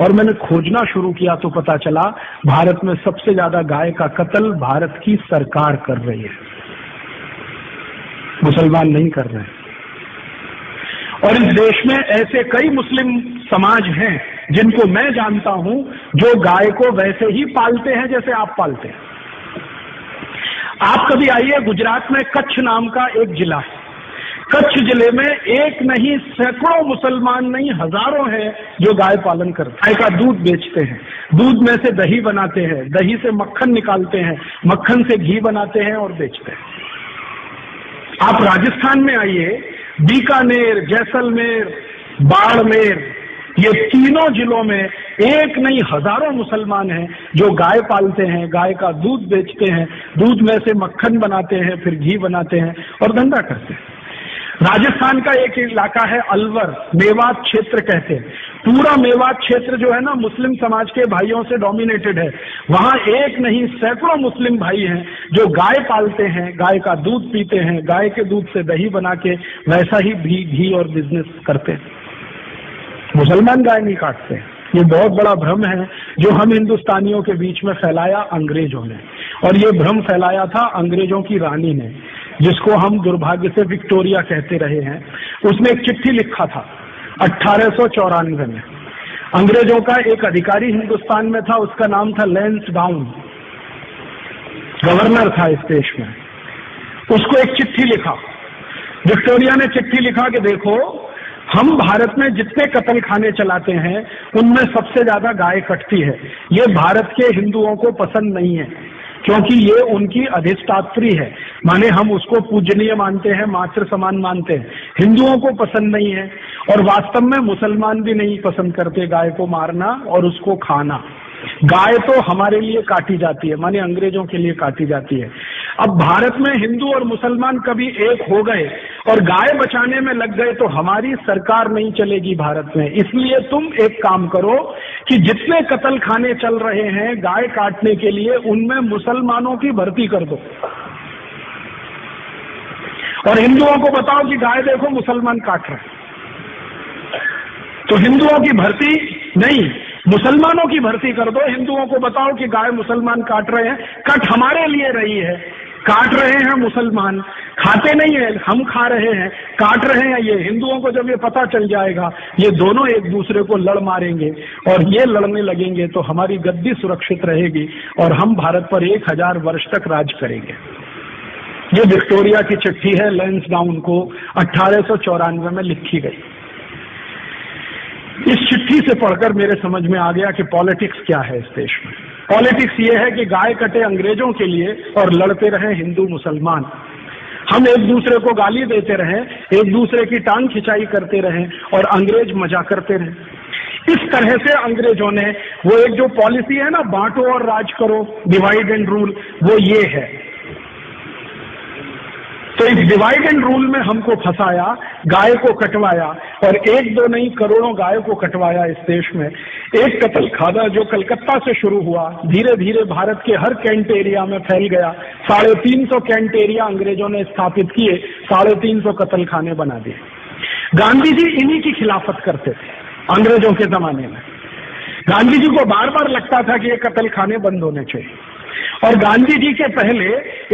और मैंने खोजना शुरू किया तो पता चला भारत में सबसे ज्यादा गाय का कत्ल भारत की सरकार कर रही है, मुसलमान नहीं कर रहे हैं। और इस देश में ऐसे कई मुस्लिम समाज हैं जिनको मैं जानता हूं जो गाय को वैसे ही पालते हैं जैसे आप पालते हैं। आप कभी आइए, गुजरात में कच्छ नाम का एक जिला है। कच्छ जिले में एक नहीं सैकड़ों मुसलमान नहीं हजारों हैं जो गाय पालन करते हैं। गाय का दूध बेचते हैं, दूध में से दही बनाते हैं, दही से मक्खन निकालते हैं, मक्खन से घी बनाते हैं और बेचते हैं। आप राजस्थान में आइए, बीकानेर, जैसलमेर, बाड़मेर, ये तीनों जिलों में एक नहीं हजारों मुसलमान हैं जो गाय पालते हैं, गाय का दूध बेचते हैं, दूध में से मक्खन बनाते हैं, फिर घी बनाते हैं और धंधा करते हैं। राजस्थान का एक इलाका है अलवर, मेवात क्षेत्र कहते हैं। पूरा मेवात क्षेत्र जो है ना मुस्लिम समाज के भाइयों से डोमिनेटेड है। वहां एक नहीं सैकड़ों मुस्लिम भाई हैं जो गाय पालते हैं, गाय का दूध पीते हैं, गाय के दूध से दही बना के वैसा ही घी और बिजनेस करते हैं। मुसलमान गाय नहीं काटते। ये बहुत बड़ा भ्रम है जो हम हिंदुस्तानियों के बीच में फैलाया अंग्रेजों ने, और ये भ्रम फैलाया था अंग्रेजों की रानी ने, जिसको हम दुर्भाग्य से विक्टोरिया कहते रहे हैं। उसने एक चिट्ठी लिखा था 1894 में। अंग्रेजों का एक अधिकारी हिंदुस्तान में था, उसका नाम था लैंसडाउन, गवर्नर था इस देश में। उसको एक चिट्ठी लिखा, विक्टोरिया ने चिट्ठी लिखा कि देखो, हम भारत में जितने कत्ल खाने चलाते हैं उनमें सबसे ज्यादा गाय कटती है। ये भारत के हिंदुओं को पसंद नहीं है क्योंकि ये उनकी अधिष्ठात्री है, माने हम उसको पूजनीय मानते हैं, मातृ समान मानते हैं। हिंदुओं को पसंद नहीं है और वास्तव में मुसलमान भी नहीं पसंद करते गाय को मारना और उसको खाना। गाय तो हमारे लिए काटी जाती है, माने अंग्रेजों के लिए काटी जाती है। अब भारत में हिंदू और मुसलमान कभी एक हो गए और गाय बचाने में लग गए तो हमारी सरकार नहीं चलेगी भारत में। इसलिए तुम एक काम करो कि जितने कत्ल खाने चल रहे हैं गाय काटने के लिए, उनमें मुसलमानों की भर्ती कर दो और हिंदुओं को बताओ कि गाय देखो मुसलमान काट रहे हैं। तो हिंदुओं की भर्ती नहीं, मुसलमानों की भर्ती कर दो। हिंदुओं को बताओ कि गाय मुसलमान काट रहे हैं, कट हमारे लिए रही है, काट रहे हैं मुसलमान, खाते नहीं है, हम खा रहे हैं, काट रहे हैं ये। हिंदुओं को जब ये पता चल जाएगा, ये दोनों एक दूसरे को लड़ मारेंगे और ये लड़ने लगेंगे तो हमारी गद्दी सुरक्षित रहेगी और हम भारत पर 1000 वर्ष तक राज करेंगे। ये विक्टोरिया की चिट्ठी है, लैंसडाउन को 1894 में लिखी गई। इस चिट्ठी से पढ़कर मेरे समझ में आ गया कि पॉलिटिक्स क्या है इस देश में। पॉलिटिक्स ये है कि गाय कटे अंग्रेजों के लिए और लड़ते रहे हिंदू मुसलमान। हम एक दूसरे को गाली देते रहें, एक दूसरे की टांग खिंचाई करते रहें और अंग्रेज मजा करते रहें। इस तरह से अंग्रेजों ने वो एक जो पॉलिसी है ना, बांटो और राज करो, डिवाइड एंड रूल, वो ये है। तो इस डिवाइड एंड रूल में हमको फंसाया, गाय को कटवाया और एक दो नहीं करोड़ों गाय को कटवाया इस देश में। एक कत्ल खाना जो कलकत्ता से शुरू हुआ, धीरे धीरे भारत के हर कैंट एरिया में फैल गया। 350 कैंट एरिया अंग्रेजों ने स्थापित किए, 350 कत्ल खाने बना दिए। गांधी जी इन्हीं की खिलाफत करते थे अंग्रेजों के जमाने में। गांधी जी को बार बार लगता था कि ये कत्ल खाने बंद होने चाहिए। और गांधी जी के पहले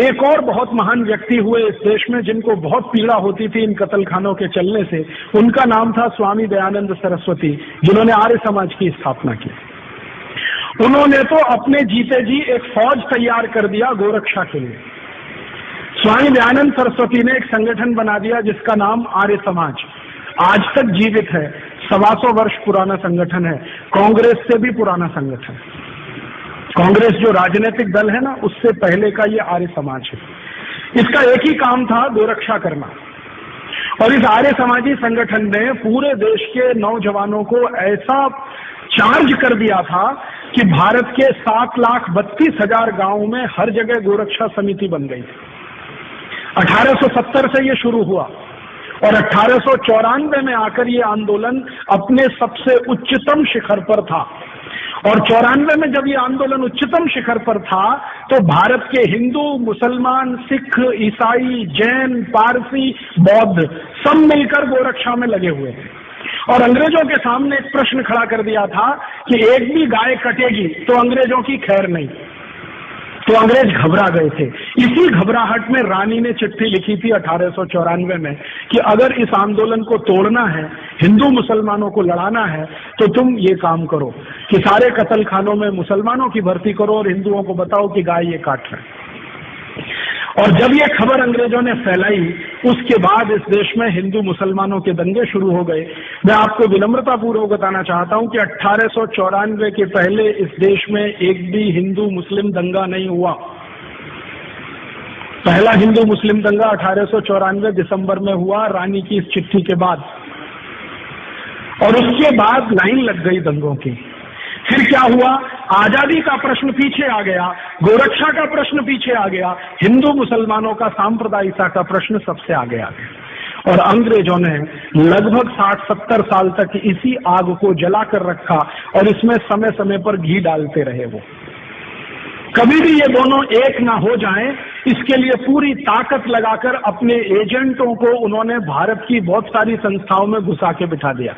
एक और बहुत महान व्यक्ति हुए इस देश में जिनको बहुत पीड़ा होती थी इन कत्ल खानों के चलने से। उनका नाम था स्वामी दयानंद सरस्वती, जिन्होंने आर्य समाज की स्थापना की। उन्होंने तो अपने जीते जी एक फौज तैयार कर दिया गोरक्षा के लिए। स्वामी दयानंद सरस्वती ने एक संगठन बना दिया जिसका नाम आर्य समाज, आज तक जीवित है। 125 वर्ष पुराना संगठन है, कांग्रेस से भी पुराना संगठन। कांग्रेस जो राजनीतिक दल है ना, उससे पहले का ये आर्य समाज है। इसका एक ही काम था, गोरक्षा करना। और इस आर्य समाजी संगठन ने पूरे देश के नौजवानों को ऐसा चार्ज कर दिया था कि भारत के 7,32,000 गांवों में हर जगह गोरक्षा समिति बन गई। 1870 से ये शुरू हुआ और 1894 में आकर ये आंदोलन अपने सबसे उच्चतम शिखर पर था। और 94 में जब ये आंदोलन उच्चतम शिखर पर था तो भारत के हिंदू, मुसलमान, सिख, ईसाई, जैन, पारसी, बौद्ध सब मिलकर गोरक्षा में लगे हुए थे। और अंग्रेजों के सामने एक प्रश्न खड़ा कर दिया था कि एक भी गाय कटेगी तो अंग्रेजों की खैर नहीं। तो अंग्रेज घबरा गए थे। इसी घबराहट में रानी ने चिट्ठी लिखी थी 1894 में कि अगर इस आंदोलन को तोड़ना है, हिंदू मुसलमानों को लड़ाना है, तो तुम ये काम करो कि सारे कत्ल खानों में मुसलमानों की भर्ती करो और हिंदुओं को बताओ कि गाय ये काट रहे हैं। और जब ये खबर अंग्रेजों ने फैलाई, उसके बाद इस देश में हिंदू मुसलमानों के दंगे शुरू हो गए। मैं आपको विनम्रता पूर्वक बताना चाहता हूं कि 1894 के पहले इस देश में एक भी हिंदू मुस्लिम दंगा नहीं हुआ। पहला हिंदू मुस्लिम दंगा 1894 दिसंबर में हुआ, रानी की इस चिट्ठी के बाद, और उसके बाद लाइन लग गई दंगों की। फिर क्या हुआ, आजादी का प्रश्न पीछे आ गया, गोरक्षा का प्रश्न पीछे आ गया, हिंदू मुसलमानों का सांप्रदायिकता का प्रश्न सबसे आगे आ गया। और अंग्रेजों ने लगभग 60-70 साल तक इसी आग को जलाकर रखा और इसमें समय समय पर घी डालते रहे। वो कभी भी ये दोनों एक ना हो जाएं, इसके लिए पूरी ताकत लगाकर अपने एजेंटों को उन्होंने भारत की बहुत सारी संस्थाओं में घुसा के बिठा दिया।